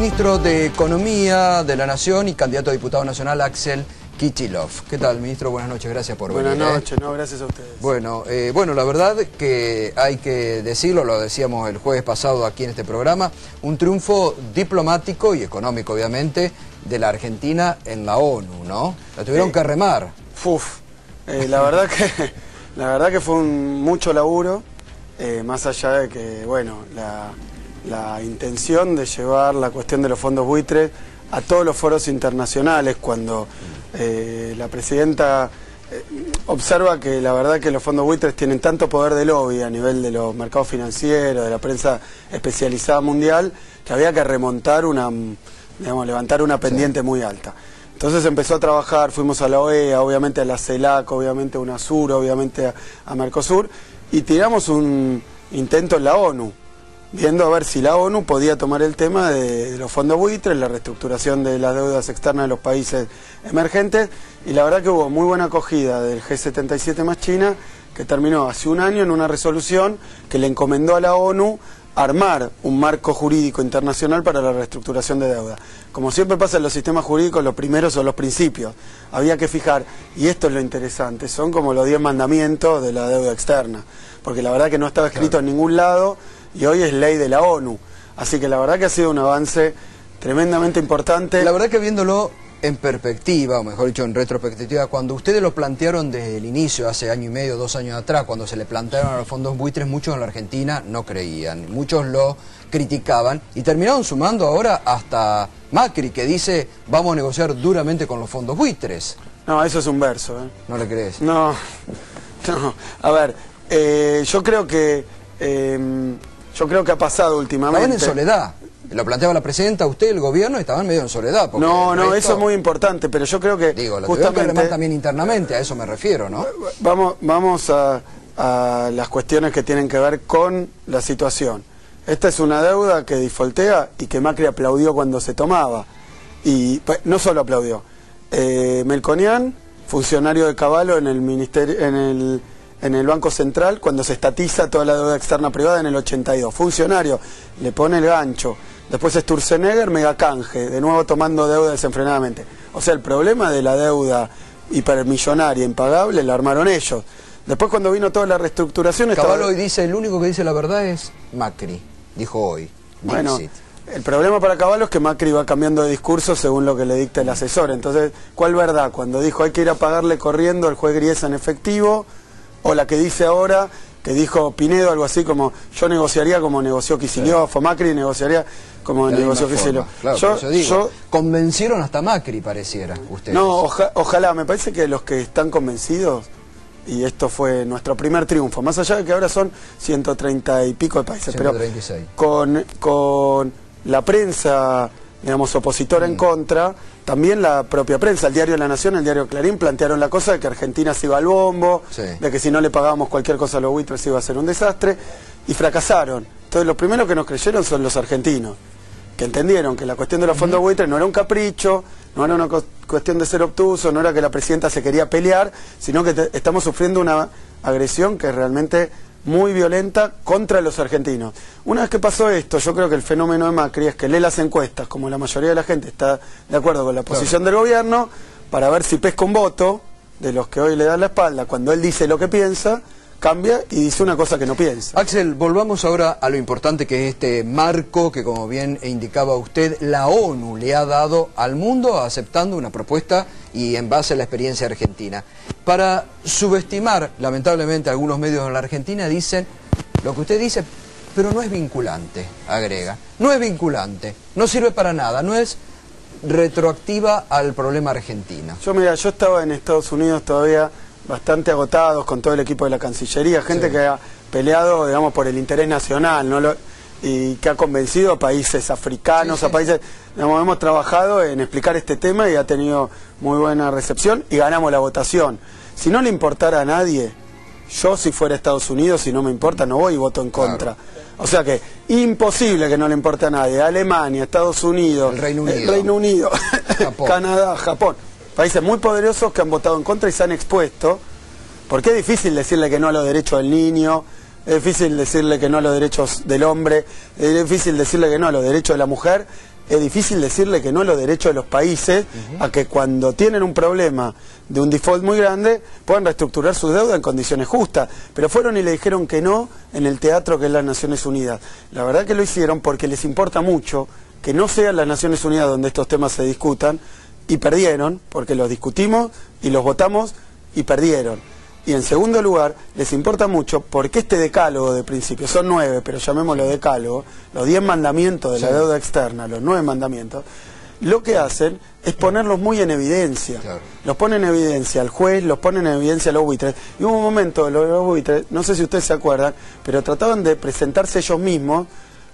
ministro de Economía de la Nación y candidato a diputado nacional, Axel Kicillof. ¿Qué tal, ministro? Buenas noches, gracias por venir. Buenas noches, no, gracias a ustedes. Bueno, la verdad que hay que decirlo, lo decíamos el jueves pasado aquí en este programa, un triunfo diplomático y económico, obviamente, de la Argentina en la ONU, ¿no? La tuvieron que remar. La verdad que fue mucho laburo, más allá de que, bueno, la intención de llevar la cuestión de los fondos buitres a todos los foros internacionales, cuando la presidenta observa que la verdad que los fondos buitres tienen tanto poder de lobby a nivel de los mercados financieros, de la prensa especializada mundial, que había que remontar levantar una pendiente muy alta. Entonces empezó a trabajar, fuimos a la OEA, obviamente a la CELAC, obviamente a UNASUR, obviamente a Mercosur, y tiramos un intento en la ONU, viendo a ver si la ONU podía tomar el tema de los fondos buitres, la reestructuración de las deudas externas de los países emergentes, y la verdad que hubo muy buena acogida del G77 más China, que terminó hace un año en una resolución que le encomendó a la ONU armar un marco jurídico internacional para la reestructuración de deuda. Como siempre pasa en los sistemas jurídicos, los primeros son los principios. Había que fijar, y esto es lo interesante, son como los 10 mandamientos de la deuda externa, porque la verdad que no estaba escrito en ningún lado, y hoy es ley de la ONU. Así que la verdad que ha sido un avance tremendamente importante. La verdad que viéndolo en perspectiva, o mejor dicho en retrospectiva, cuando ustedes lo plantearon desde el inicio, hace año y medio, 2 años atrás, cuando se le plantearon a los fondos buitres, muchos en la Argentina no creían, muchos lo criticaban y terminaron sumando ahora hasta Macri, que dice vamos a negociar duramente con los fondos buitres. No, eso es un verso, ¿eh? ¿No le crees? No. A ver, yo creo que ha pasado últimamente. Estaban en soledad. Lo planteaba la presidenta, usted, el gobierno, estaban medio en soledad. No, eso es muy importante, pero yo creo que lo justamente que remar también internamente, a eso me refiero, ¿no? Vamos a las cuestiones que tienen que ver con la situación. Esta es una deuda que defaultea y que Macri aplaudió cuando se tomaba. Y no solo aplaudió. Melconian, funcionario de Caballo en el ministerio, en el Banco Central, cuando se estatiza toda la deuda externa privada en el 82. Funcionario, le pone el gancho. Después Sturzenegger, megacanje, de nuevo tomando deuda desenfrenadamente. O sea, el problema de la deuda hipermillonaria, impagable, la armaron ellos. Después cuando vino toda la reestructuración... Caballo hoy dice, el único que dice la verdad es Macri, dijo hoy. Bueno, el problema para Caballo es que Macri va cambiando de discurso según lo que le dicta el asesor. Entonces, ¿cuál verdad? Cuando dijo hay que ir a pagarle corriendo al juez Griesa en efectivo, o la que dice ahora, que dijo Pinedo, algo así como yo negociaría como negoció Kicillof, o Macri negociaría como negoció Kicillof. Claro, convencieron hasta Macri, pareciera, ustedes. No, ojalá, me parece que los que están convencidos, y esto fue nuestro primer triunfo, más allá de que ahora son 130 y pico de países, 136. Pero con la prensa, digamos, opositora en contra, también la propia prensa, el diario La Nación, el diario Clarín, plantearon la cosa de que Argentina se iba al bombo, de que si no le pagábamos cualquier cosa a los buitres iba a ser un desastre, y fracasaron. Entonces los primeros que nos creyeron son los argentinos, que entendieron que la cuestión de los fondos buitres no era un capricho, no era una cuestión de ser obtuso, no era que la presidenta se quería pelear, sino que estamos sufriendo una agresión que es realmente muy violenta contra los argentinos. Una vez que pasó esto, yo creo que el fenómeno de Macri es que lee las encuestas, como la mayoría de la gente está de acuerdo con la posición del gobierno, para ver si pesca un voto de los que hoy le dan la espalda. Cuando él dice lo que piensa, cambia y dice una cosa que no piensa. Axel, volvamos ahora a lo importante que es este marco que, como bien indicaba usted, la ONU le ha dado al mundo aceptando una propuesta y en base a la experiencia argentina. Para subestimar, lamentablemente, algunos medios en la Argentina dicen lo que usted dice, pero no es vinculante, agrega. No es vinculante, no sirve para nada, no es retroactiva al problema Argentina. Yo estaba en Estados Unidos todavía bastante agotados con todo el equipo de la Cancillería, gente que ha peleado, digamos, por el interés nacional, ¿no? Y que ha convencido a países africanos, a países, digamos, hemos trabajado en explicar este tema y ha tenido muy buena recepción y ganamos la votación. Si no le importara a nadie, yo si fuera Estados Unidos, si no me importa, no voy y voto en contra. O sea que imposible que no le importe a nadie. Alemania, Estados Unidos, el Reino Unido, Canadá, Japón. Países muy poderosos que han votado en contra y se han expuesto, porque es difícil decirle que no a los derechos del niño, es difícil decirle que no a los derechos del hombre, es difícil decirle que no a los derechos de la mujer es difícil decirle que no a los derechos de los países a que cuando tienen un problema de un default muy grande puedan reestructurar su deuda en condiciones justas. Pero fueron y le dijeron que no en el teatro que es las Naciones Unidas. La verdad que lo hicieron porque les importa mucho que no sean las Naciones Unidas donde estos temas se discutan, y perdieron, porque los discutimos y los votamos y perdieron. Y en segundo lugar, les importa mucho porque este decálogo de principios, son 9, pero llamémoslo decálogo, los 10 mandamientos de la deuda externa, los 9 mandamientos, lo que hacen es ponerlos muy en evidencia. Claro. Los ponen en evidencia al juez, los ponen en evidencia a los buitres. Y hubo un momento de los buitres, no sé si ustedes se acuerdan, pero trataban de presentarse ellos mismos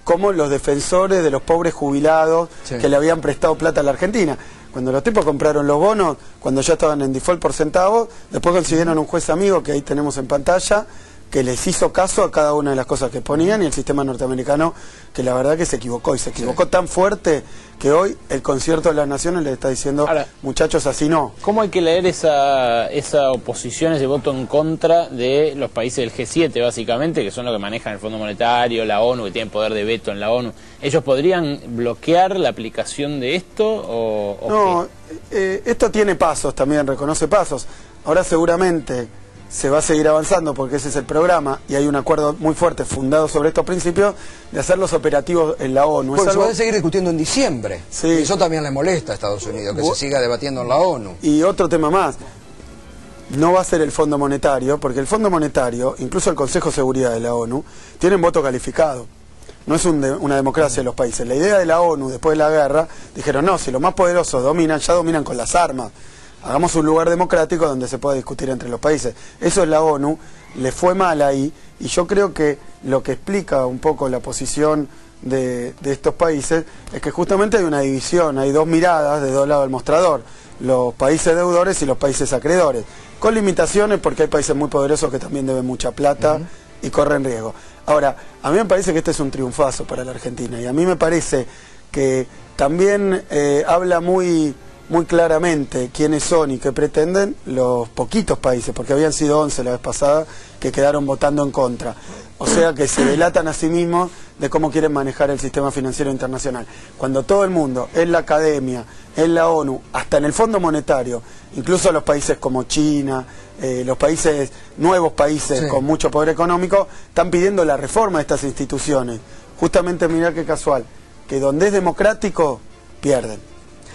como los defensores de los pobres jubilados que le habían prestado plata a la Argentina. Cuando los tipos compraron los bonos, cuando ya estaban en default por centavos, después consiguieron un juez amigo que ahí tenemos en pantalla, que les hizo caso a cada una de las cosas que ponían, y el sistema norteamericano, que la verdad que se equivocó, y se equivocó tan fuerte que hoy el Concierto de las Naciones le está diciendo, ahora, muchachos, así no. ¿Cómo hay que leer esa oposición, ese voto en contra de los países del G7, básicamente, que son los que manejan el Fondo Monetario, la ONU, que tienen poder de veto en la ONU? ¿Ellos podrían bloquear la aplicación de esto o no, esto tiene pasos también, reconoce pasos. Ahora seguramente se va a seguir avanzando porque ese es el programa y hay un acuerdo muy fuerte fundado sobre estos principios de hacerlos operativos en la ONU. Porque se va a seguir discutiendo en diciembre. Sí. Y eso también le molesta a Estados Unidos, que se siga debatiendo en la ONU. Y otro tema más, no va a ser el Fondo Monetario, porque el Fondo Monetario, incluso el Consejo de Seguridad de la ONU, tienen voto calificado. No es una democracia de los países. La idea de la ONU después de la guerra, dijeron, no, si los más poderosos dominan, ya dominan con las armas. Hagamos un lugar democrático donde se pueda discutir entre los países. Eso es la ONU, le fue mal ahí, y yo creo que lo que explica un poco la posición de estos países es que justamente hay una división, hay dos miradas de dos lados del mostrador, los países deudores y los países acreedores, con limitaciones porque hay países muy poderosos que también deben mucha plata y corren riesgo. Ahora, a mí me parece que este es un triunfazo para la Argentina, y a mí me parece que también habla muy claramente quiénes son y qué pretenden los poquitos países, porque habían sido 11 la vez pasada, que quedaron votando en contra. O sea que se delatan a sí mismos de cómo quieren manejar el sistema financiero internacional. Cuando todo el mundo, en la academia, en la ONU, hasta en el Fondo Monetario, incluso los países como China, los países, nuevos países con mucho poder económico, están pidiendo la reforma de estas instituciones. Justamente, mirá qué casual, que donde es democrático, pierden.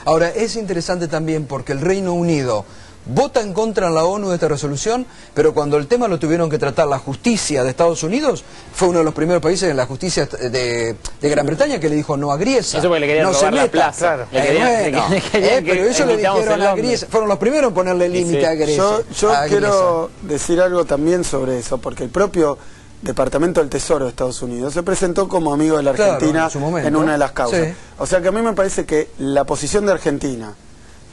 Ahora, es interesante también porque el Reino Unido vota en contra en la ONU de esta resolución, pero cuando el tema lo tuvieron que tratar la justicia de Estados Unidos, fue uno de los primeros países en la justicia de Gran Bretaña que le dijo no a Griesa. Eso porque le querían robar la plaza. Claro. Pero eso le dijeron a Griesa. Fueron los primeros en ponerle límite a Griesa. Yo quiero decir algo también sobre eso, porque el propio Departamento del Tesoro de Estados Unidos se presentó como amigo de la Argentina en una de las causas. O sea que a mí me parece que la posición de Argentina,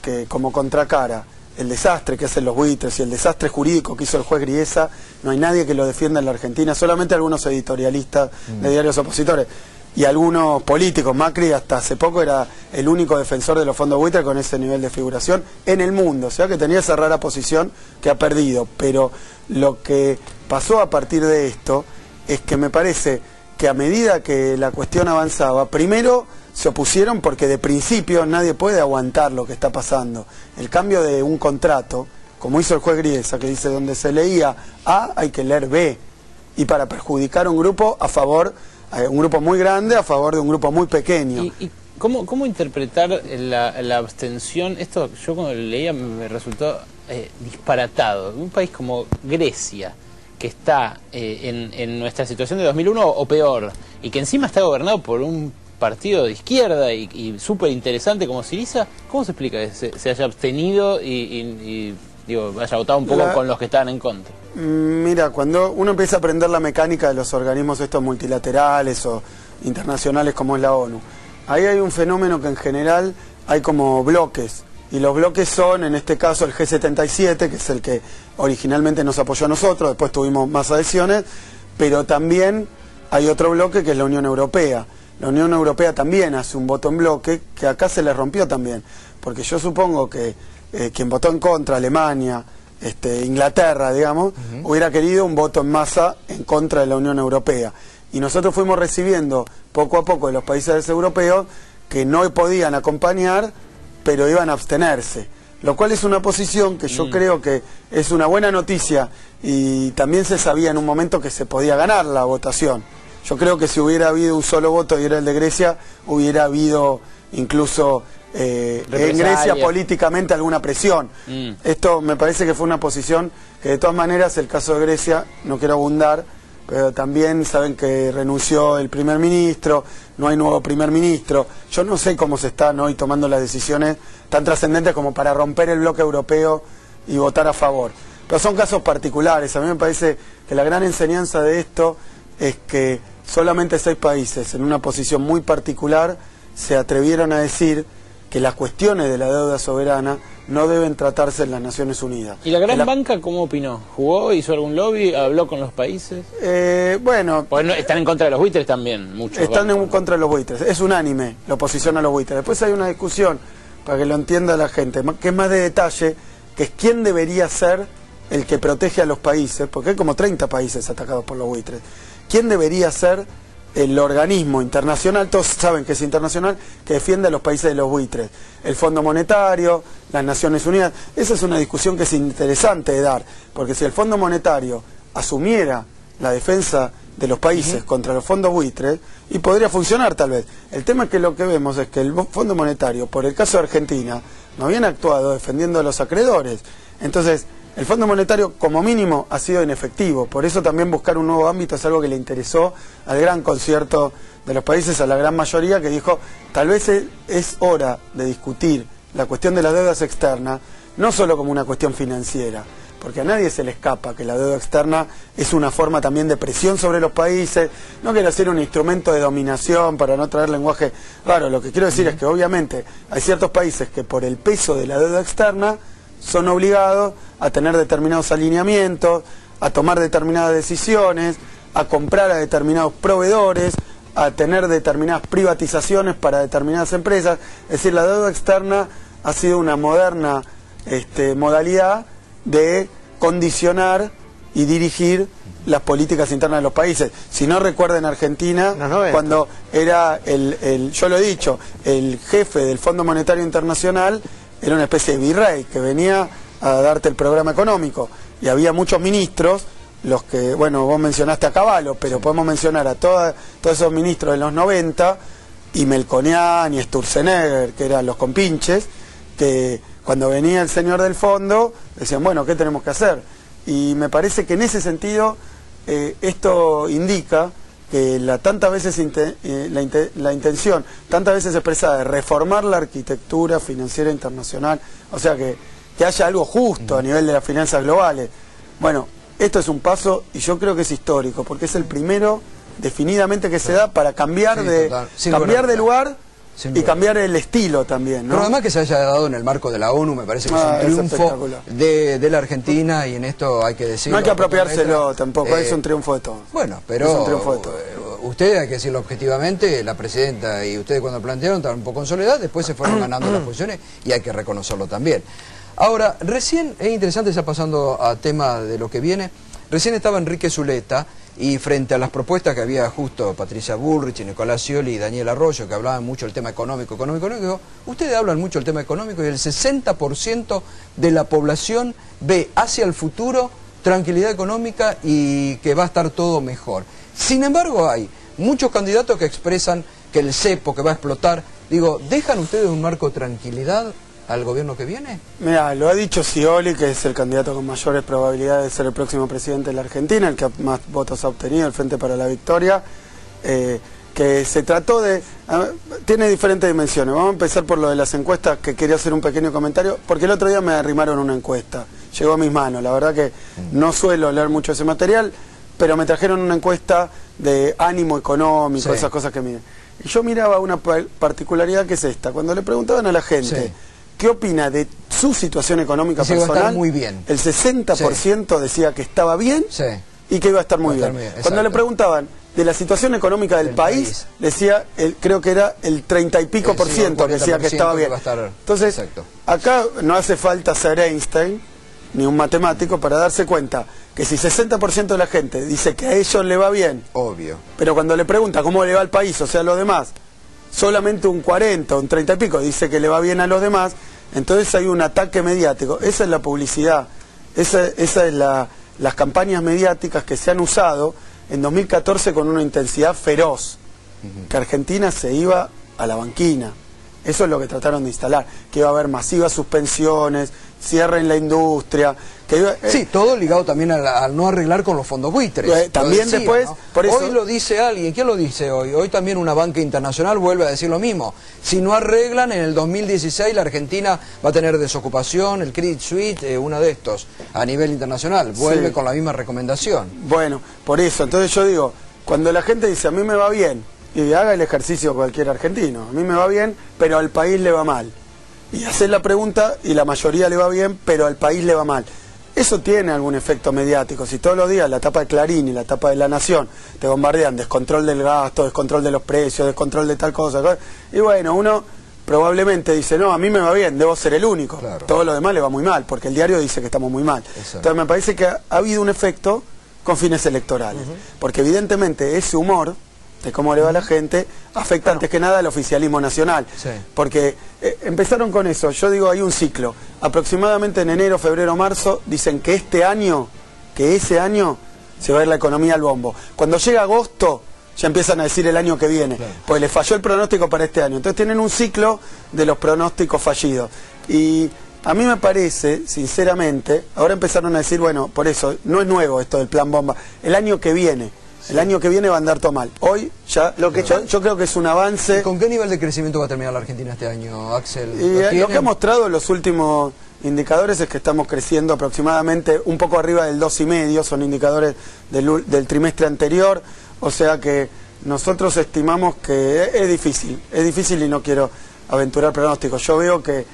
que como contracara el desastre que hacen los buitres y el desastre jurídico que hizo el juez Griesa, no hay nadie que lo defienda en la Argentina, solamente algunos editorialistas de diarios opositores y algunos políticos. Macri hasta hace poco era el único defensor de los fondos buitres con ese nivel de figuración en el mundo, o sea que tenía esa rara posición que ha perdido. Pero lo que pasó a partir de esto es que me parece que a medida que la cuestión avanzaba, primero se opusieron porque de principio nadie puede aguantar lo que está pasando. El cambio de un contrato, como hizo el juez Griesa, que dice donde se leía A hay que leer B, y para perjudicar a un grupo a favor, un grupo muy grande a favor de un grupo muy pequeño. ¿Y cómo interpretar la abstención? Esto yo cuando lo leía me resultó disparatado. Un país como Grecia, que está en nuestra situación de 2001 o peor, y que encima está gobernado por un partido de izquierda y súper interesante como Syriza, ¿cómo se explica que se haya abstenido y digo, haya votado un poco con los que estaban en contra? Mira, cuando uno empieza a aprender la mecánica de los organismos estos multilaterales o internacionales como es la ONU, ahí hay un fenómeno que en general hay como bloques, y los bloques son, en este caso, el G77, que es el que originalmente nos apoyó a nosotros, después tuvimos más adhesiones, pero también hay otro bloque que es la Unión Europea. La Unión Europea también hace un voto en bloque, que acá se le rompió también, porque yo supongo que quien votó en contra, Alemania, Inglaterra, digamos, hubiera querido un voto en masa en contra de la Unión Europea. Y nosotros fuimos recibiendo poco a poco de los países europeos que no podían acompañar, pero iban a abstenerse. Lo cual es una posición que yo creo que es una buena noticia, y también se sabía en un momento que se podía ganar la votación. Yo creo que si hubiera habido un solo voto y era el de Grecia, hubiera habido incluso en Grecia políticamente alguna presión. Esto me parece que fue una posición que, de todas maneras, el caso de Grecia, no quiero abundar, pero también saben que renunció el primer ministro, no hay nuevo primer ministro. Yo no sé cómo se están hoy tomando las decisiones tan trascendentes como para romper el bloque europeo y votar a favor. Pero son casos particulares. A mí me parece que la gran enseñanza de esto es que solamente 6 países, en una posición muy particular, se atrevieron a decir que las cuestiones de la deuda soberana no deben tratarse en las Naciones Unidas. ¿Y la gran banca cómo opinó? ¿Jugó? ¿Hizo algún lobby? ¿Habló con los países? Bueno... Porque no, están en contra de los buitres también, muchos. Están en contra de los buitres. Es unánime la oposición a los buitres. Después hay una discusión, para que lo entienda la gente, que es más de detalle, que es quién debería ser el que protege a los países, porque hay como 30 países atacados por los buitres. ¿Quién debería ser el organismo internacional, todos saben que es internacional, que defiende a los países de los buitres? El Fondo Monetario, las Naciones Unidas. Esa es una discusión que es interesante de dar, porque si el Fondo Monetario asumiera la defensa de los países contra los fondos buitres, y podría funcionar tal vez. El tema es que lo que vemos es que el Fondo Monetario, por el caso de Argentina, no habían actuado defendiendo a los acreedores. Entonces, el Fondo Monetario, como mínimo, ha sido inefectivo. Por eso también buscar un nuevo ámbito es algo que le interesó al gran concierto de los países, a la gran mayoría, que dijo, tal vez es hora de discutir la cuestión de las deudas externas, no solo como una cuestión financiera, porque a nadie se le escapa que la deuda externa es una forma también de presión sobre los países. No quiero decir un instrumento de dominación para no traer lenguaje raro. Lo que quiero decir es que obviamente hay ciertos países que por el peso de la deuda externa son obligados a tener determinados alineamientos, a tomar determinadas decisiones, a comprar a determinados proveedores, a tener determinadas privatizaciones para determinadas empresas. Es decir, la deuda externa ha sido una moderna modalidad de condicionar y dirigir las políticas internas de los países. Si no recuerden Argentina, cuando era yo lo he dicho, el jefe del Fondo Monetario Internacional era una especie de virrey que venía a darte el programa económico, y había muchos ministros, los que, bueno, vos mencionaste a Cavallo, pero podemos mencionar a todos esos ministros de los 90, y Melconian y Sturzenegger, que eran los compinches, que cuando venía el señor del fondo decían, bueno, ¿qué tenemos que hacer? Y me parece que en ese sentido esto indica que tantas veces la intención, tantas veces expresada de reformar la arquitectura financiera internacional, o sea que haya algo justo a nivel de las finanzas globales. Bueno, esto es un paso, y yo creo que es histórico, porque es el primero definidamente que se da para cambiar de lugar y cambiar el estilo también, ¿no? Pero además que se haya dado en el marco de la ONU, me parece que es un triunfo de la Argentina, y en esto hay que decirlo. No hay que apropiárselo tampoco, es un triunfo de todos. Bueno, pero usted, hay que decirlo objetivamente, la presidenta y ustedes cuando plantearon estaban un poco en soledad, después se fueron ganando las posiciones, y hay que reconocerlo también. Ahora, recién, es interesante, está pasando a tema de lo que viene, recién estaba Enrique Zuleta, y frente a las propuestas que había justo Patricia Bullrich, Nicolás Scioli y Daniel Arroyo, que hablaban mucho del tema económico, ustedes hablan mucho del tema económico, y el 60% de la población ve hacia el futuro tranquilidad económica y que va a estar todo mejor. Sin embargo, hay muchos candidatos que expresan que el cepo que va a explotar. Digo, ¿dejan ustedes un marco de tranquilidad al gobierno que viene? Mira, lo ha dicho Scioli, que es el candidato con mayores probabilidades de ser el próximo presidente de la Argentina, el que más votos ha obtenido, el Frente para la Victoria, que se trató de... tiene diferentes dimensiones. Vamos a empezar por lo de las encuestas, que quería hacer un pequeño comentario, porque el otro día me arrimaron una encuesta, llegó a mis manos. La verdad que no suelo leer mucho ese material, pero me trajeron una encuesta de ánimo económico, esas cosas que miden. Y yo miraba una particularidad, que es esta: cuando le preguntaban a la gente ¿qué opina de su situación económica personal? Muy bien. El 60% decía que estaba bien y que iba a estar muy bien. Cuando le preguntaban de la situación económica del país, decía, creo que era el 30 y pico por ciento que decía que estaba bien. Entonces, acá no hace falta ser Einstein ni un matemático para darse cuenta que si 60% de la gente dice que a ellos le va bien, obvio, pero cuando le pregunta cómo le va al país, o sea, lo demás, solamente un 40, un 30 y pico dice que le va bien a los demás, entonces hay un ataque mediático. Esa es la publicidad, esa es las campañas mediáticas que se han usado en 2014 con una intensidad feroz, que Argentina se iba a la banquina. Eso es lo que trataron de instalar, que iba a haber masivas suspensiones, cierre en la industria, que iba, sí, todo ligado también al no arreglar con los fondos buitres. También decía, después, ¿no? por eso, hoy lo dice alguien. ¿Quién lo dice hoy? Hoy también una banca internacional vuelve a decir lo mismo. Si no arreglan, en el 2016 la Argentina va a tener desocupación, el Credit Suisse, uno de estos, a nivel internacional, vuelve sí, con la misma recomendación. Bueno, por eso, entonces yo digo, cuando la gente dice a mí me va bien, y haga el ejercicio cualquier argentino, a mí me va bien, pero al país le va mal. Y hacer la pregunta y la mayoría le va bien, pero al país le va mal. Eso tiene algún efecto mediático. Si todos los días la tapa de Clarín y la tapa de La Nación te bombardean descontrol del gasto, descontrol de los precios, descontrol de tal cosa, y bueno, uno probablemente dice, no, a mí me va bien, debo ser el único. Claro. Todo lo demás le va muy mal, porque el diario dice que estamos muy mal. Exacto. Entonces me parece que ha habido un efecto con fines electorales. Porque evidentemente ese humor de cómo le va a la gente, afecta antes que nada al oficialismo nacional. Sí. Porque empezaron con eso, yo digo, hay un ciclo. Aproximadamente en enero, febrero, marzo, dicen que ese año, se va a ir la economía al bombo. Cuando llega agosto, ya empiezan a decir el año que viene, claro, pues les falló el pronóstico para este año. Entonces tienen un ciclo de los pronósticos fallidos. Y a mí me parece, sinceramente, ahora empezaron a decir, bueno, por eso, no es nuevo esto del plan bomba, el año que viene. El año que viene va a andar todo mal. Hoy ya lo que yo creo que es un avance. ¿Y con qué nivel de crecimiento va a terminar la Argentina este año, Axel? Lo que ha mostrado los últimos indicadores es que estamos creciendo aproximadamente un poco arriba del 2,5, son indicadores del trimestre anterior, o sea que nosotros estimamos que es difícil y no quiero aventurar pronósticos. Yo veo que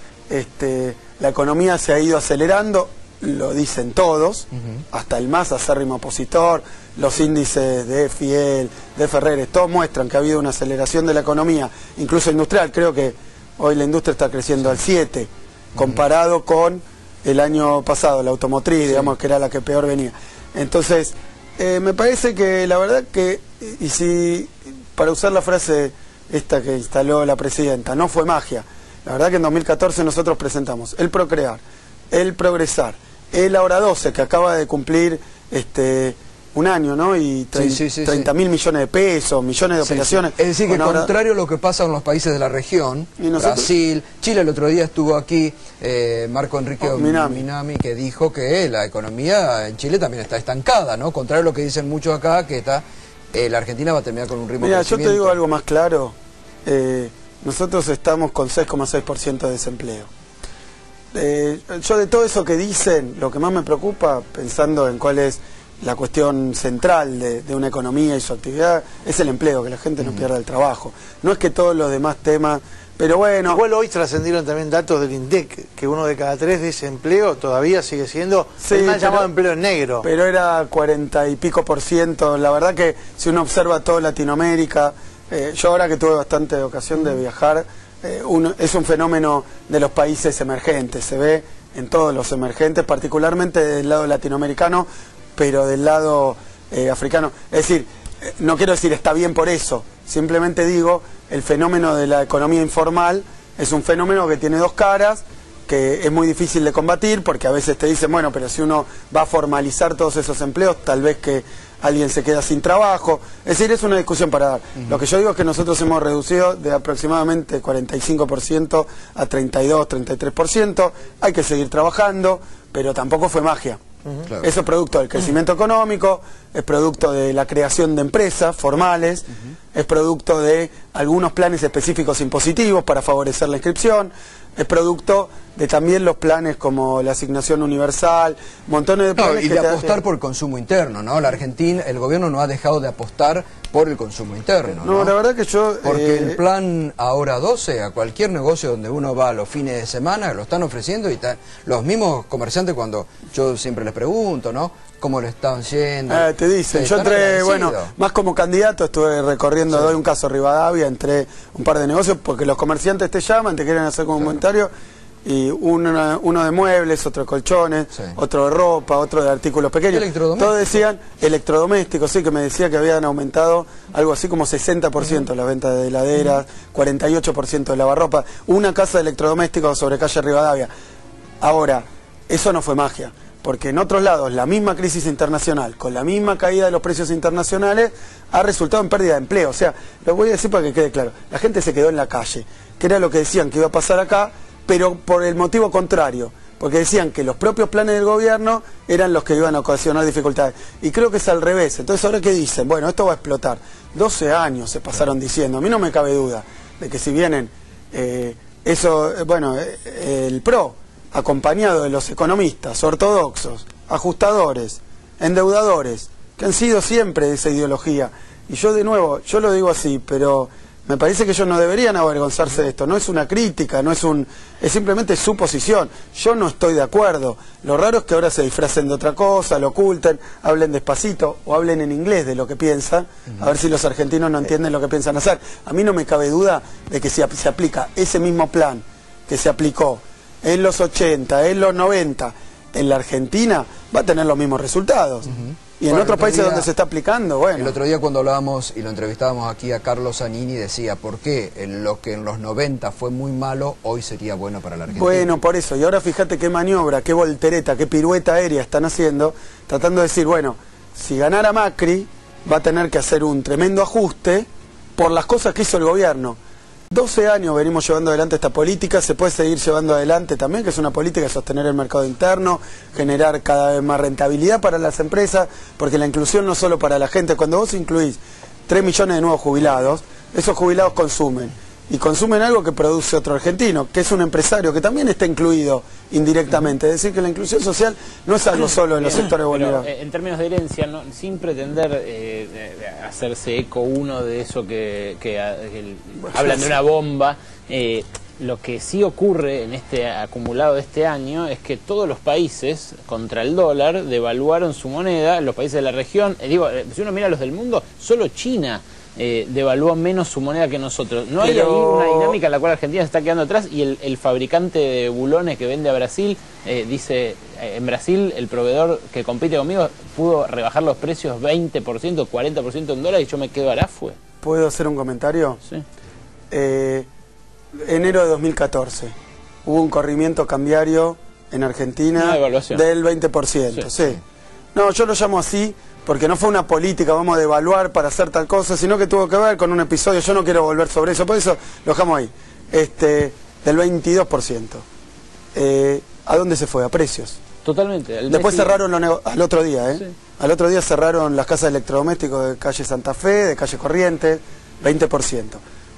la economía se ha ido acelerando, lo dicen todos, hasta el más acérrimo opositor, los índices de Fiel, de Ferreres, todos muestran que ha habido una aceleración de la economía, incluso industrial. Creo que hoy la industria está creciendo al 7, comparado con el año pasado, la automotriz, digamos, que era la que peor venía. Entonces, me parece que la verdad que, y si, para usar la frase esta que instaló la presidenta, no fue magia. La verdad que en 2014 nosotros presentamos el Procrear, el Progresar, el Ahora 12, que acaba de cumplir un año, ¿no? Y 30.000 millones de pesos, millones de operaciones. Es decir, que contrario a lo que pasa en los países de la región, Brasil, Chile, el otro día estuvo aquí Marco Enrique Minami, que dijo que la economía en Chile también está estancada, ¿no? Contrario a lo que dicen muchos acá, que la Argentina va a terminar con un ritmo de crecimiento. Yo te digo algo más claro. Nosotros estamos con 6,6% de desempleo. Yo de todo eso que dicen, lo que más me preocupa, pensando en cuál es la cuestión central de una economía y su actividad, es el empleo, que la gente no pierda el trabajo. No es que todos los demás temas, pero bueno... Igual hoy trascendieron también datos del INDEC, que 1 de cada 3 de ese empleo todavía sigue siendo el mal llamado empleo en negro. Pero era 40 y pico %. La verdad que si uno observa toda Latinoamérica, yo ahora que tuve bastante ocasión de viajar, es un fenómeno de los países emergentes, se ve en todos los emergentes, particularmente del lado latinoamericano, pero del lado africano. Es decir, no quiero decir está bien por eso, simplemente digo, el fenómeno de la economía informal es un fenómeno que tiene dos caras, que es muy difícil de combatir, porque a veces te dicen, bueno, pero si uno va a formalizar todos esos empleos, tal vez que alguien se queda sin trabajo. Es decir, es una discusión para dar. Lo que yo digo es que nosotros hemos reducido de aproximadamente 45% a 32, 33%. Hay que seguir trabajando, pero tampoco fue magia. Claro. Eso es producto del crecimiento económico, es producto de la creación de empresas formales, es producto de algunos planes específicos impositivos para favorecer la inscripción, es producto de también los planes como la asignación universal, montones de planes. Y de apostar por el consumo interno, ¿no? La Argentina, el gobierno no ha dejado de apostar por el consumo interno, ¿no? La verdad que yo... Porque el plan Ahora 12, a cualquier negocio donde uno va los fines de semana, lo están ofreciendo y los mismos comerciantes, cuando yo siempre les pregunto, ¿no? ¿Cómo le están yendo? Te dicen, yo entré, bueno, más como candidato, estuve recorriendo, doy un caso Rivadavia, entré un par de negocios, porque los comerciantes te llaman, te quieren hacer como comentario, y uno de muebles, otro de colchones, Sí. otro de ropa, otro de artículos pequeños. Electrodomésticos. Todos decían electrodomésticos, sí, que me decía que habían aumentado algo así como 60% la venta de heladeras, 48% de lavarropa, una casa de electrodomésticos sobre calle Rivadavia. Ahora, eso no fue magia, porque en otros lados la misma crisis internacional, con la misma caída de los precios internacionales, ha resultado en pérdida de empleo. O sea, lo voy a decir para que quede claro, la gente se quedó en la calle, que era lo que decían que iba a pasar acá, pero por el motivo contrario, porque decían que los propios planes del gobierno eran los que iban a ocasionar dificultades. Y creo que es al revés. Entonces, ¿ahora qué dicen? Bueno, esto va a explotar. 12 años se pasaron diciendo. A mí no me cabe duda de que si vienen el PRO, acompañado de los economistas ortodoxos, ajustadores, endeudadores, que han sido siempre de esa ideología. Y yo de nuevo, yo lo digo así, pero me parece que ellos no deberían avergonzarse de esto. No es una crítica, es simplemente su posición. Yo no estoy de acuerdo. Lo raro es que ahora se disfracen de otra cosa, lo oculten, hablen despacito o hablen en inglés de lo que piensan, a ver si los argentinos no entienden lo que piensan hacer. A mí no me cabe duda de que si se aplica ese mismo plan que se aplicó en los 80, en los 90, en la Argentina, va a tener los mismos resultados. Y en otros países donde se está aplicando, bueno. El otro día cuando hablábamos y lo entrevistábamos aquí a Carlos Zanini decía, ¿por qué lo que en los 90 fue muy malo, hoy sería bueno para la Argentina? Bueno, por eso. Y ahora fíjate qué maniobra, qué voltereta, qué pirueta aérea están haciendo, tratando de decir, bueno, si ganara Macri, va a tener que hacer un tremendo ajuste por las cosas que hizo el gobierno. 12 años venimos llevando adelante esta política, se puede seguir llevando adelante también, que es una política de sostener el mercado interno, generar cada vez más rentabilidad para las empresas, porque la inclusión no es solo para la gente. Cuando vos incluís 3 millones de nuevos jubilados, esos jubilados consumen, y consumen algo que produce otro argentino, que es un empresario, que también está incluido indirectamente. Es decir, que la inclusión social no es algo solo en los sectores vulnerables. En términos de herencia, sin pretender hacerse eco uno de eso que hablan de una bomba, lo que sí ocurre en este acumulado de este año es que todos los países contra el dólar devaluaron su moneda, los países de la región, si uno mira los del mundo, solo China devaluó menos su moneda que nosotros. No hay ahí una dinámica en la cual Argentina se está quedando atrás, y el fabricante de bulones que vende a Brasil dice, en Brasil el proveedor que compite conmigo pudo rebajar los precios 20%, 40% en dólares, y yo me quedo arafue. ¿Puedo hacer un comentario? Sí. Enero de 2014 hubo un corrimiento cambiario en Argentina del 20%. Sí. No, yo lo llamo así porque no fue una política, vamos a devaluar para hacer tal cosa, sino que tuvo que ver con un episodio. Yo no quiero volver sobre eso, por eso lo dejamos ahí, del 22%. ¿A dónde se fue? A precios. Totalmente. Después cerraron al otro día, sí. Al otro día cerraron las casas de electrodomésticos de calle Santa Fe, de calle Corrientes, 20%.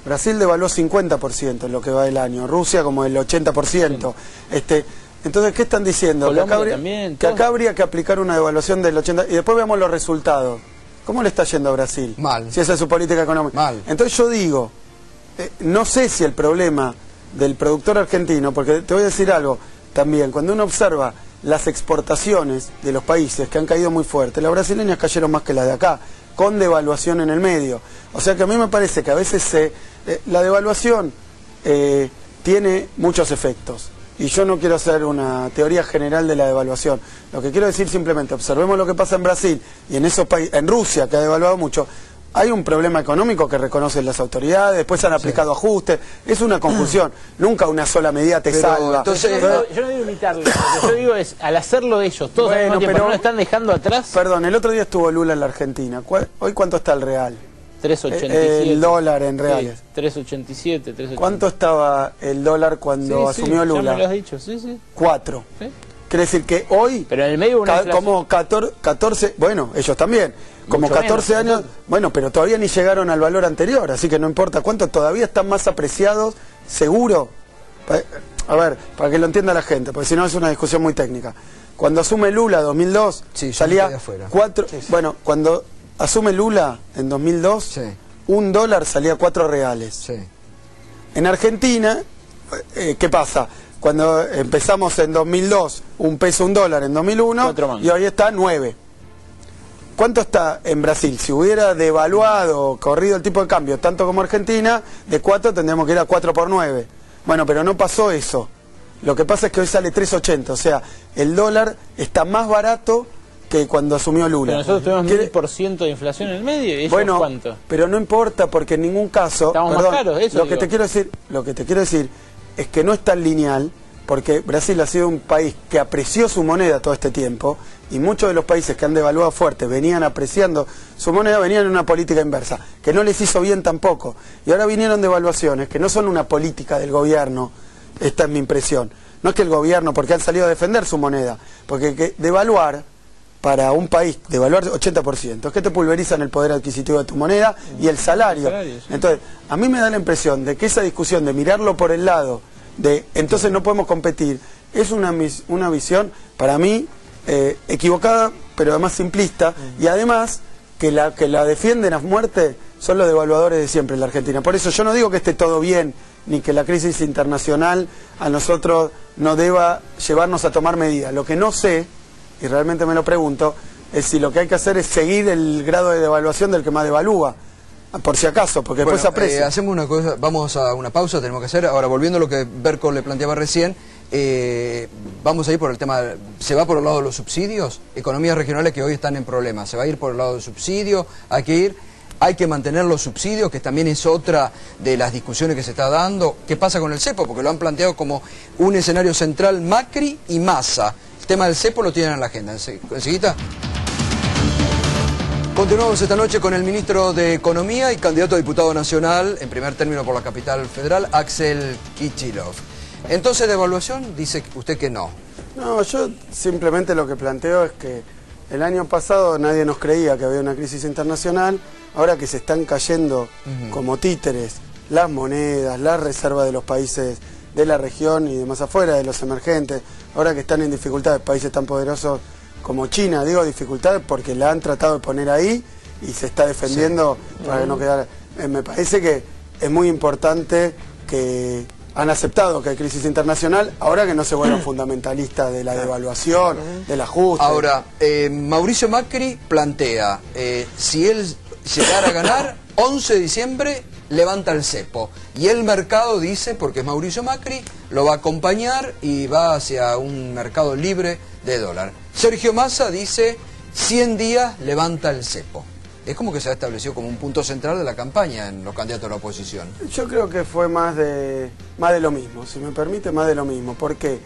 Brasil devaluó 50% en lo que va del año, Rusia como el 80%. Sí. Entonces, ¿qué están diciendo? Que acá habría que aplicar una devaluación del 80%. Y después veamos los resultados. ¿Cómo le está yendo a Brasil? Mal. Si esa es su política económica. Mal. Entonces yo digo, no sé si el problema del productor argentino, porque te voy a decir algo también, cuando uno observa las exportaciones de los países que han caído muy fuerte, las brasileñas cayeron más que las de acá, con devaluación en el medio. O sea que a mí me parece que a veces la devaluación tiene muchos efectos. Y yo no quiero hacer una teoría general de la devaluación. Lo que quiero decir simplemente, observemos lo que pasa en Brasil y en esos países, en Rusia, que ha devaluado mucho. Hay un problema económico que reconocen las autoridades, después han aplicado ajustes, es una confusión, nunca una sola medida te salva. Entonces, yo no digo imitarlo, lo que yo digo es, al hacerlo ellos, todos al mismo tiempo, ¿no lo están dejando atrás? Perdón, el otro día estuvo Lula en la Argentina, ¿hoy cuánto está el real? 3.87. El dólar en reales. Sí, 3.87, 3.87. ¿Cuánto estaba el dólar cuando asumió Lula? Ya me lo has dicho, sí. 4. ¿Sí? Quiere decir que hoy, pero en el medio como 14, bueno, ellos también, como mucho 14 menos, años, bueno, pero todavía ni llegaron al valor anterior, así que no importa cuánto, todavía están más apreciados, seguro. A ver, para que lo entienda la gente, porque si no es una discusión muy técnica. Cuando asume Lula 2002, salía 4, bueno, cuando asume Lula en 2002, un dólar salía 4 reales. En Argentina, ¿qué pasa? Cuando empezamos en 2002, un peso, un dólar en 2001, y hoy está 9. ¿Cuánto está en Brasil? Si hubiera devaluado, corrido el tipo de cambio, tanto como Argentina, de 4 tendríamos que ir a 4 por 9. Bueno, pero no pasó eso. Lo que pasa es que hoy sale 3.80, o sea, el dólar está más barato que cuando asumió Lula. Pero nosotros tuvimos 1000% de inflación en el medio, ¿y ellos bueno, cuánto? Pero no importa, porque en ningún caso... Estamos más caros, eso lo que te quiero decir es que no es tan lineal, porque Brasil ha sido un país que apreció su moneda todo este tiempo, y muchos de los países que han devaluado fuerte venían apreciando su moneda, venían en una política inversa, que no les hizo bien tampoco. Y ahora vinieron devaluaciones que no son una política del gobierno, esta es mi impresión. No es que el gobierno, porque han salido a defender su moneda, porque devaluar... Para un país, devaluar 80%, es que te pulverizan el poder adquisitivo de tu moneda y el salario. Sí. Entonces, a mí me da la impresión de que esa discusión de mirarlo por el lado de entonces no podemos competir, es una visión, para mí, equivocada, pero además simplista, y además que la defienden a muerte son los devaluadores de siempre en la Argentina. Por eso yo no digo que esté todo bien, ni que la crisis internacional a nosotros no deba llevarnos a tomar medidas. Lo que no sé, y realmente me lo pregunto, es si lo que hay que hacer es seguir el grado de devaluación del que más devalúa, por si acaso, porque después aprecia. Hacemos una cosa, vamos a una pausa, tenemos que hacer, ahora volviendo a lo que Berco le planteaba recién, vamos a ir por el tema, ¿se va por el lado de los subsidios? Economías regionales que hoy están en problemas, ¿se va a ir por el lado del subsidio? Hay que mantener los subsidios, que también es otra de las discusiones que se está dando. ¿Qué pasa con el cepo? Porque lo han planteado como un escenario central Macri y Massa. El tema del cepo lo tienen en la agenda. ¿Enseguida? Continuamos esta noche con el ministro de Economía y candidato a diputado nacional, en primer término por la capital federal, Axel Kicillof. Entonces, ¿de evaluación? Dice usted que no. No, yo simplemente lo que planteo es que el año pasado nadie nos creía que había una crisis internacional, ahora que se están cayendo como títeres las monedas, las reservas de los países de la región y de más afuera, de los emergentes, ahora que están en dificultades países tan poderosos como China, digo dificultades porque la han tratado de poner ahí y se está defendiendo para que no quedara. Me parece que es muy importante que han aceptado que hay crisis internacional, ahora que no se vuelvan fundamentalistas de la devaluación, del ajuste. Ahora, Mauricio Macri plantea, si él llegara a ganar, 11 de diciembre levanta el cepo. Y el mercado dice, porque es Mauricio Macri, lo va a acompañar y va hacia un mercado libre de dólar. Sergio Massa dice, 100 días levanta el cepo. Es como que se ha establecido como un punto central de la campaña en los candidatos de la oposición. Yo creo que fue más de lo mismo, si me permite, más de lo mismo. ¿Por qué?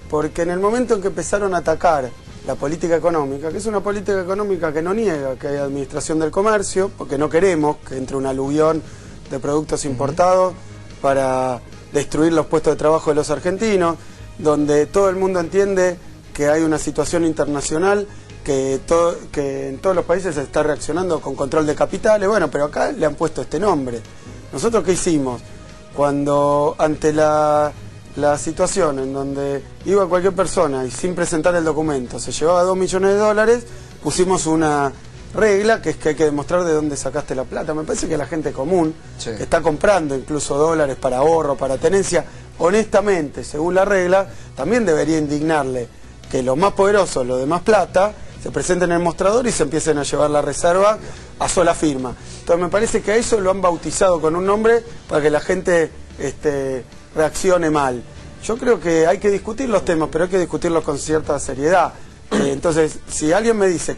Porque en el momento en que empezaron a atacar la política económica, que es una política económica que no niega que hay administración del comercio, porque no queremos que entre un aluvión de productos importados para destruir los puestos de trabajo de los argentinos, donde todo el mundo entiende que hay una situación internacional que en todos los países se está reaccionando con control de capitales, bueno, pero acá le han puesto este nombre. ¿Nosotros qué hicimos? Cuando ante la situación en donde iba cualquier persona y sin presentar el documento se llevaba 2 millones de dólares, pusimos una regla que es que hay que demostrar de dónde sacaste la plata. Me parece que la gente común, que está comprando incluso dólares para ahorro, para tenencia, honestamente, según la regla, también debería indignarle que los más poderosos, los de más plata, se presenten en el mostrador y se empiecen a llevar la reserva a sola firma. Entonces me parece que a eso lo han bautizado con un nombre para que la gente reaccione mal. Yo creo que hay que discutir los temas, pero hay que discutirlos con cierta seriedad. Entonces, si alguien me dice,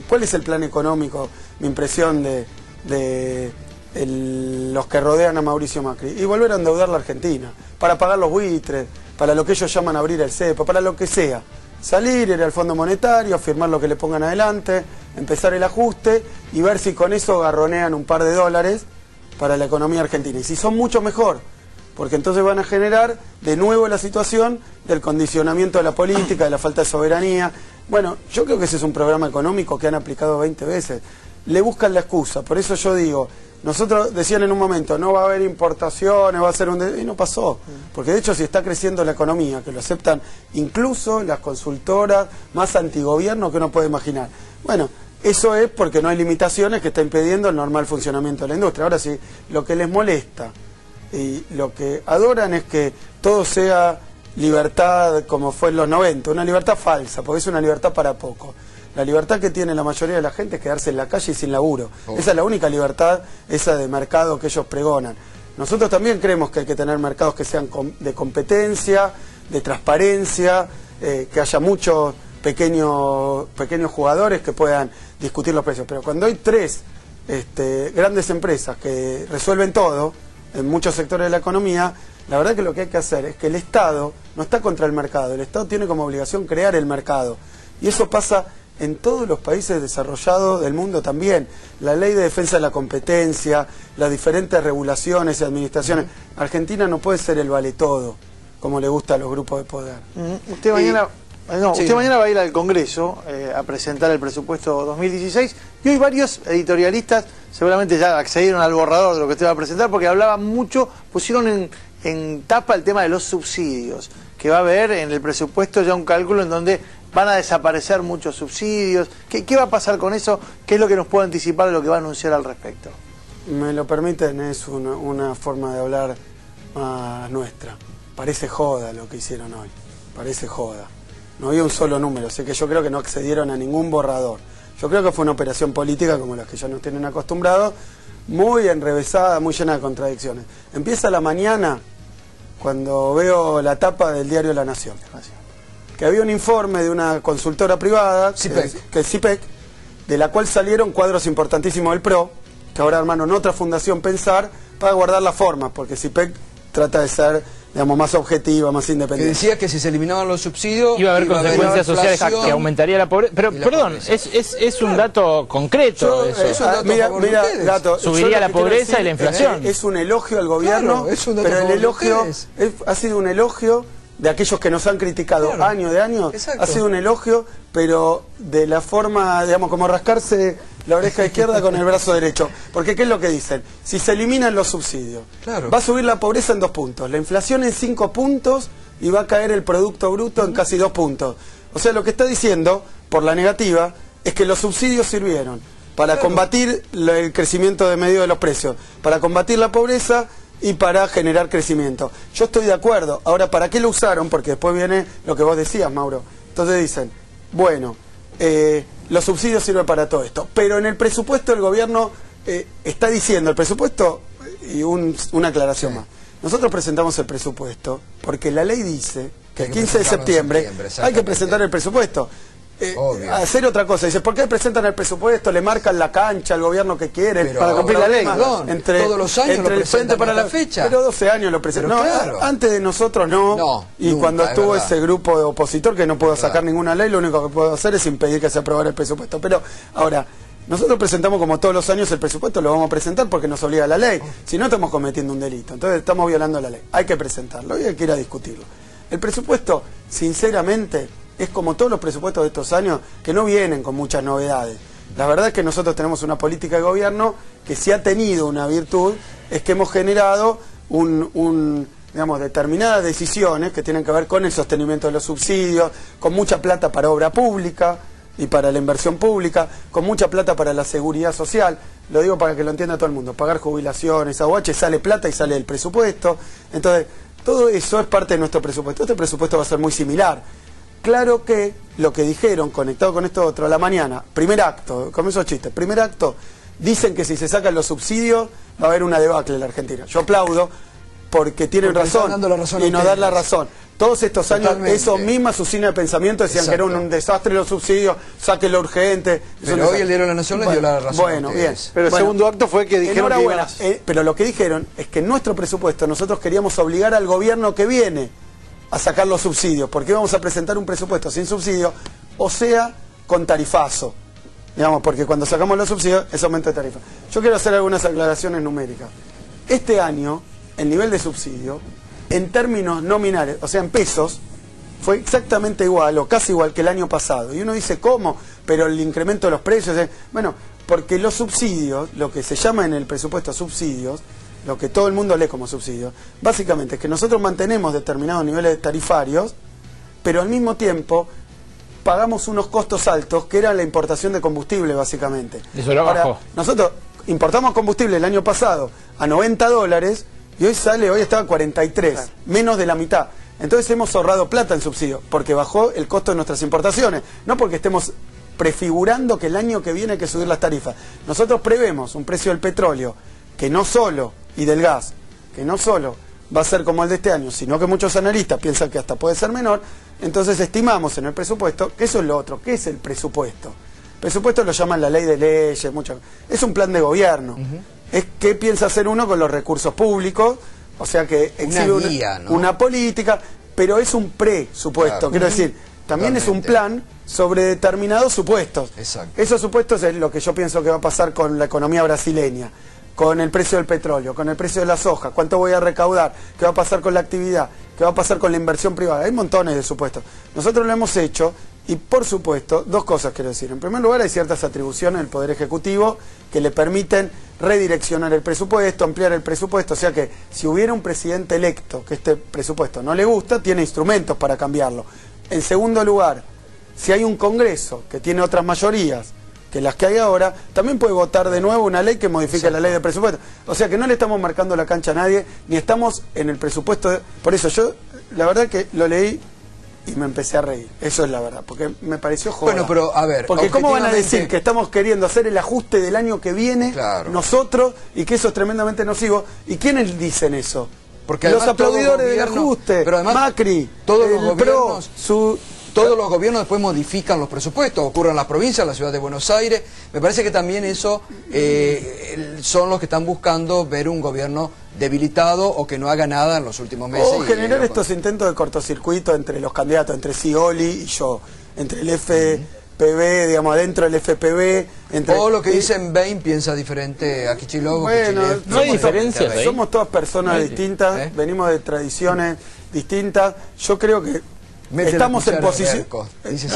¿cuál es el plan económico? Mi impresión de los que rodean a Mauricio Macri. Y volver a endeudar la Argentina, para pagar los buitres, para lo que ellos llaman abrir el cepo, para lo que sea. Salir, ir al Fondo Monetario, firmar lo que le pongan adelante, empezar el ajuste y ver si con eso garronean un par de dólares para la economía argentina. Y si son mucho mejor, porque entonces van a generar de nuevo la situación del condicionamiento de la política, de la falta de soberanía. Bueno, yo creo que ese es un programa económico que han aplicado 20 veces. Le buscan la excusa, por eso yo digo, nosotros decían en un momento, no va a haber importaciones, va a ser y no pasó. Porque de hecho si está creciendo la economía, que lo aceptan incluso las consultoras más antigobierno que uno puede imaginar. Bueno, eso es porque no hay limitaciones que está impidiendo el normal funcionamiento de la industria. Ahora sí, lo que les molesta y lo que adoran es que todo sea libertad como fue en los 90, una libertad falsa, porque es una libertad para poco. La libertad que tiene la mayoría de la gente es quedarse en la calle y sin laburo. Esa es la única libertad, esa de mercado que ellos pregonan. Nosotros también creemos que hay que tener mercados que sean de competencia, de transparencia, que haya muchos pequeños jugadores que puedan discutir los precios. Pero cuando hay tres grandes empresas que resuelven todo en muchos sectores de la economía, la verdad que lo que hay que hacer es que el Estado no está contra el mercado, el Estado tiene como obligación crear el mercado. Y eso pasa en todos los países desarrollados del mundo también. La ley de defensa de la competencia, las diferentes regulaciones y administraciones. Argentina no puede ser el vale todo, como le gusta a los grupos de poder. Usted mañana... usted mañana va a ir al Congreso a presentar el presupuesto 2016 y hoy varios editorialistas seguramente ya accedieron al borrador de lo que usted va a presentar porque hablaban mucho, pusieron en tapa el tema de los subsidios, que va a haber en el presupuesto ya un cálculo en donde van a desaparecer muchos subsidios. ¿Qué va a pasar con eso? ¿Qué es lo que nos puede anticipar de lo que va a anunciar al respecto? Me lo permiten, es una forma de hablar más nuestra. Parece joda lo que hicieron hoy, parece joda. No había un solo número, así que yo creo que no accedieron a ningún borrador. Yo creo que fue una operación política como las que ya nos tienen acostumbrados, muy enrevesada, muy llena de contradicciones. Empieza la mañana cuando veo la tapa del diario La Nación, que había un informe de una consultora privada, que es CIPEC, de la cual salieron cuadros importantísimos del PRO, que ahora armaron otra fundación Pensar para guardar las formas, porque CIPEC trata de ser, digamos, más objetiva, más independiente. Que decía que si se eliminaban los subsidios iba a haber consecuencias sociales, que aumentaría la pobreza. Pero perdón, es un dato concreto. Mira, dato, subiría la pobreza y la inflación. Es un elogio al gobierno, claro, pero el elogio ha sido un elogio de aquellos que nos han criticado año de año. Ha sido un elogio, pero de la forma, digamos, como rascarse la oreja izquierda con el brazo derecho. Porque ¿qué es lo que dicen? Si se eliminan los subsidios, va a subir la pobreza en 2 puntos, la inflación en 5 puntos y va a caer el Producto Bruto en casi 2 puntos. O sea, lo que está diciendo, por la negativa, es que los subsidios sirvieron para combatir el crecimiento de medio de los precios, para combatir la pobreza y para generar crecimiento. Yo estoy de acuerdo. Ahora, ¿para qué lo usaron? Porque después viene lo que vos decías, Mauro. Entonces dicen, bueno, los subsidios sirven para todo esto, pero en el presupuesto el gobierno está diciendo, el presupuesto, y una aclaración más, nosotros presentamos el presupuesto porque la ley dice que el 15 de septiembre hay que presentar el presupuesto. Hacer otra cosa, dice, ¿por qué presentan el presupuesto? Le marcan la cancha al gobierno que quieren para cumplir la ley. Todos los años lo presentan para la fecha. Pero 12 años lo presentan. No, claro. Antes de nosotros no. Y nunca, cuando estuvo ese grupo de opositor que no pudo sacar ninguna ley, lo único que puedo hacer es impedir que se aprobara el presupuesto. Pero ahora, nosotros presentamos como todos los años el presupuesto, lo vamos a presentar porque nos obliga la ley. Si no, estamos cometiendo un delito. Entonces estamos violando la ley. Hay que presentarlo y hay que ir a discutirlo. El presupuesto, sinceramente, es como todos los presupuestos de estos años que no vienen con muchas novedades. La verdad es que nosotros tenemos una política de gobierno que si ha tenido una virtud, es que hemos generado digamos, determinadas decisiones que tienen que ver con el sostenimiento de los subsidios, con mucha plata para obra pública y para la inversión pública, con mucha plata para la seguridad social. Lo digo para que lo entienda todo el mundo. Pagar jubilaciones, AUH, sale plata y sale del presupuesto. Entonces, todo eso es parte de nuestro presupuesto. Este presupuesto va a ser muy similar. Claro que lo que dijeron, conectado con esto otro, a la mañana, primer acto, con esos chistes, primer acto, dicen que si se sacan los subsidios va a haber una debacle en la Argentina. Yo aplaudo porque tienen razón y nos dan la razón. Todos estos años, esos mismas usinas de pensamiento decían que era un desastre los subsidios, sáquenlo urgente. Pero hoy el diario de la Nación les dio la razón. Bueno, bien. Pero el segundo acto fue que dijeron que pero lo que dijeron es que en nuestro presupuesto nosotros queríamos obligar al gobierno que viene a sacar los subsidios, porque íbamos a presentar un presupuesto sin subsidio, o sea, con tarifazo. Digamos, porque cuando sacamos los subsidios es aumento de tarifa. Yo quiero hacer algunas aclaraciones numéricas. Este año, el nivel de subsidio, en términos nominales, o sea, en pesos, fue exactamente igual o casi igual que el año pasado. Y uno dice, ¿cómo? Pero el incremento de los precios... Bueno, porque los subsidios, lo que se llama en el presupuesto subsidios, lo que todo el mundo lee como subsidio, básicamente es que nosotros mantenemos determinados niveles tarifarios, pero al mismo tiempo pagamos unos costos altos, que era la importación de combustible, básicamente. Eso lo bajó. Nosotros importamos combustible el año pasado a $90 y hoy está a 43, menos de la mitad. Entonces hemos ahorrado plata en subsidio, porque bajó el costo de nuestras importaciones, no porque estemos prefigurando que el año que viene hay que subir las tarifas. Nosotros prevemos un precio del petróleo que no solo, y del gas, que no solo va a ser como el de este año, sino que muchos analistas piensan que hasta puede ser menor, entonces estimamos en el presupuesto que eso es lo otro. ¿Qué es el presupuesto? El presupuesto lo llaman la ley de leyes, es un plan de gobierno. Es qué piensa hacer uno con los recursos públicos, o sea que exhibe una guía, ¿no? una política, pero es un presupuesto, claro. Quiero decir, también es un plan sobre determinados supuestos. Exacto. Esos supuestos es lo que yo pienso que va a pasar con la economía brasileña, con el precio del petróleo, con el precio de la soja, cuánto voy a recaudar, qué va a pasar con la actividad, qué va a pasar con la inversión privada. Hay montones de supuestos. Nosotros lo hemos hecho y, por supuesto, dos cosas quiero decir. En primer lugar, hay ciertas atribuciones del Poder Ejecutivo que le permiten redireccionar el presupuesto, ampliar el presupuesto. O sea que si hubiera un presidente electo que este presupuesto no le gusta, tiene instrumentos para cambiarlo. En segundo lugar, si hay un Congreso que tiene otras mayorías que las que hay ahora, también puede votar de nuevo una ley que modifique la ley de presupuesto. O sea que no le estamos marcando la cancha a nadie, ni estamos en el presupuesto. Por eso yo, la verdad que lo leí y me empecé a reír. Eso es la verdad, porque me pareció joda. Bueno, pero a ver, porque ¿cómo van a decir que estamos queriendo hacer el ajuste del año que viene, claro, nosotros, y que eso es tremendamente nocivo? ¿Y quiénes dicen eso? Porque los aplaudidores del ajuste, pero además, Macri, todos los el gobiernos, PRO, todos los gobiernos después modifican los presupuestos, ocurre en las provincias, en la ciudad de Buenos Aires. Me parece que también eso son los que están buscando ver un gobierno debilitado o que no haga nada en los últimos meses. O generar estos intentos de cortocircuito entre los candidatos, entre Scioli y yo, entre el FPV, digamos, adentro del FPV. Entre, o lo que dicen Bain piensa diferente a Kicillof. Bueno, no hay diferencias ahí. Somos todas personas distintas, venimos de tradiciones distintas. Yo creo que estamos en posición.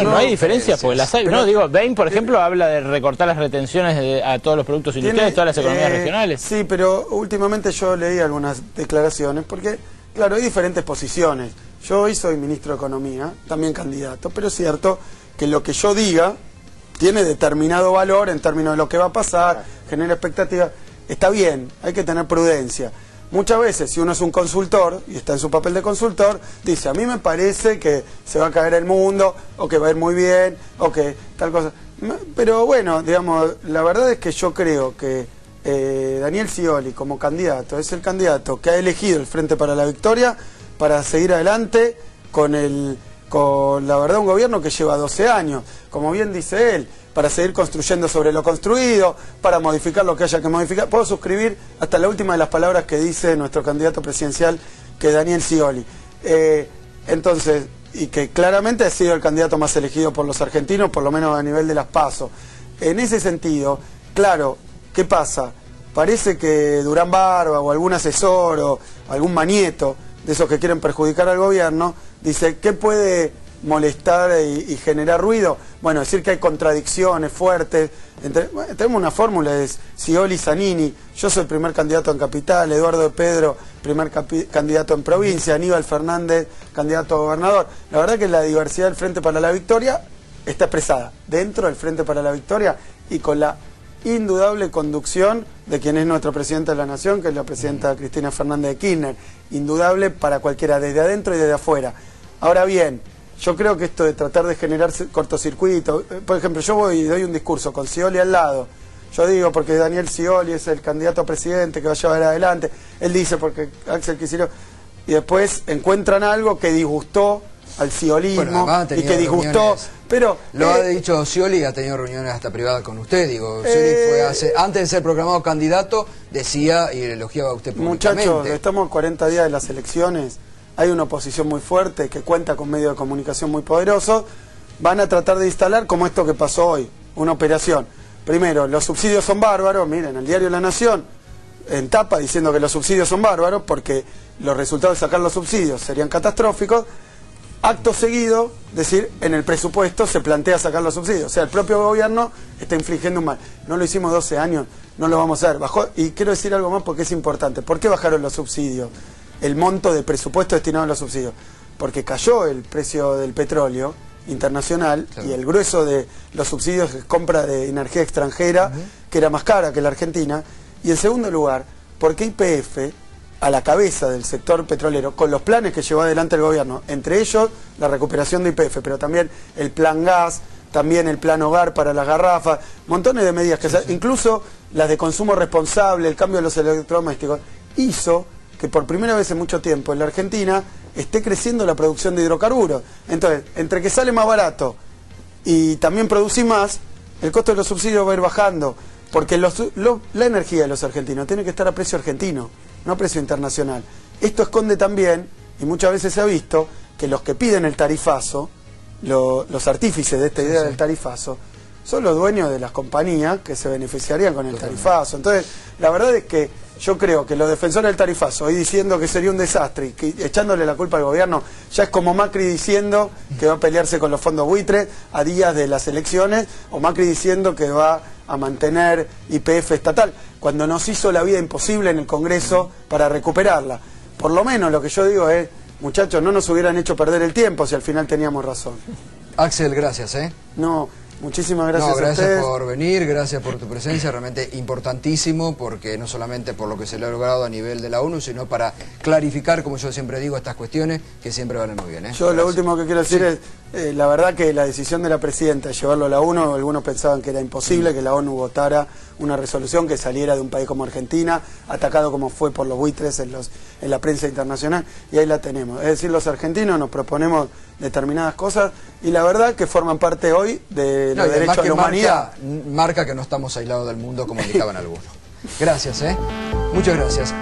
No hay diferencias, porque las hay. No, digo, Bain, por ejemplo, habla de recortar las retenciones a todos los productos industriales, todas las economías regionales. Sí, pero últimamente yo leí algunas declaraciones, porque, claro, hay diferentes posiciones. Yo hoy soy ministro de Economía, también candidato, pero es cierto que lo que yo diga tiene determinado valor en términos de lo que va a pasar, genera expectativas. Está bien, hay que tener prudencia. Muchas veces, si uno es un consultor y está en su papel de consultor, dice, a mí me parece que se va a caer el mundo, o que va a ir muy bien, o que tal cosa. Pero bueno, digamos, la verdad es que yo creo que Daniel Scioli como candidato es el candidato que ha elegido el Frente para la Victoria para seguir adelante con la verdad un gobierno que lleva 12 años, como bien dice él, para seguir construyendo sobre lo construido, para modificar lo que haya que modificar. Puedo suscribir hasta la última de las palabras que dice nuestro candidato presidencial, que es Daniel Scioli. Entonces, y que claramente ha sido el candidato más elegido por los argentinos, por lo menos a nivel de las PASO. En ese sentido, claro, ¿qué pasa? Parece que Durán Barba o algún asesor o algún manieto de esos que quieren perjudicar al gobierno, dice, ¿qué puede molestar y generar ruido? Bueno, decir que hay contradicciones fuertes. Tenemos una fórmula, es Scioli Zanini. Yo soy el primer candidato en capital, Eduardo de Pedro, primer candidato en provincia, Aníbal Fernández, candidato a gobernador. La verdad que la diversidad del Frente para la Victoria está expresada dentro del Frente para la Victoria y con la indudable conducción de quien es nuestro presidente de la Nación, que es la presidenta Cristina Fernández de Kirchner. Indudable para cualquiera, desde adentro y desde afuera. Ahora bien, yo creo que esto de tratar de generar cortocircuito, por ejemplo, yo voy y doy un discurso con Scioli al lado, yo digo porque Daniel Scioli es el candidato a presidente que va a llevar adelante, él dice porque Axel Kicillof, y después encuentran algo que disgustó al sciolismo, bueno, y que disgustó, pero... Lo ha dicho Scioli, ha tenido reuniones hasta privadas con usted, digo, Scioli fue antes de ser proclamado candidato, decía y elogiaba a usted públicamente. Muchachos, estamos a 40 días de las elecciones, hay una oposición muy fuerte que cuenta con medios de comunicación muy poderosos, van a tratar de instalar como esto que pasó hoy, una operación. Primero, los subsidios son bárbaros, miren, el diario La Nación en tapa diciendo que los subsidios son bárbaros porque los resultados de sacar los subsidios serían catastróficos. Acto seguido, decir, en el presupuesto se plantea sacar los subsidios. O sea, el propio gobierno está infligiendo un mal. No lo hicimos 12 años, no lo vamos a hacer. Bajó, y quiero decir algo más porque es importante. ¿Por qué bajaron los subsidios? El monto de presupuesto destinado a los subsidios. Porque cayó el precio del petróleo internacional, claro, y el grueso de los subsidios es compra de energía extranjera, que era más cara que la Argentina. Y en segundo lugar, porque YPF, a la cabeza del sector petrolero, con los planes que llevó adelante el gobierno, entre ellos la recuperación de YPF, pero también el plan gas, también el plan hogar para las garrafas, montones de medidas, incluso las de consumo responsable, el cambio de los electrodomésticos, hizo que por primera vez en mucho tiempo en la Argentina esté creciendo la producción de hidrocarburos. Entonces, entre que sale más barato y también producir más, el costo de los subsidios va a ir bajando, porque la energía de los argentinos tiene que estar a precio argentino, no a precio internacional. Esto esconde también, y muchas veces se ha visto, que los que piden el tarifazo, los artífices de esta idea del tarifazo, son los dueños de las compañías que se beneficiarían con el tarifazo. Entonces, la verdad es que yo creo que los defensores del tarifazo, hoy diciendo que sería un desastre y que echándole la culpa al gobierno, ya es como Macri diciendo que va a pelearse con los fondos buitres a días de las elecciones, o Macri diciendo que va a mantener YPF estatal, cuando nos hizo la vida imposible en el Congreso para recuperarla. Por lo menos lo que yo digo es, muchachos, no nos hubieran hecho perder el tiempo si al final teníamos razón. Axel, gracias. No, muchísimas gracias a ustedes. Gracias por venir, gracias por tu presencia, realmente importantísimo, porque no solamente por lo que se le ha logrado a nivel de la ONU, sino para clarificar, como yo siempre digo, estas cuestiones que siempre van muy bien. Yo lo último que quiero decir es, la verdad que la decisión de la presidenta de llevarlo a la ONU, algunos pensaban que era imposible que la ONU votara una resolución que saliera de un país como Argentina, atacado como fue por los buitres en la prensa internacional, y ahí la tenemos. Es decir, los argentinos nos proponemos determinadas cosas y la verdad que forman parte hoy de los derechos de la humanidad. Marca que no estamos aislados del mundo como indicaban algunos. Gracias, muchas gracias.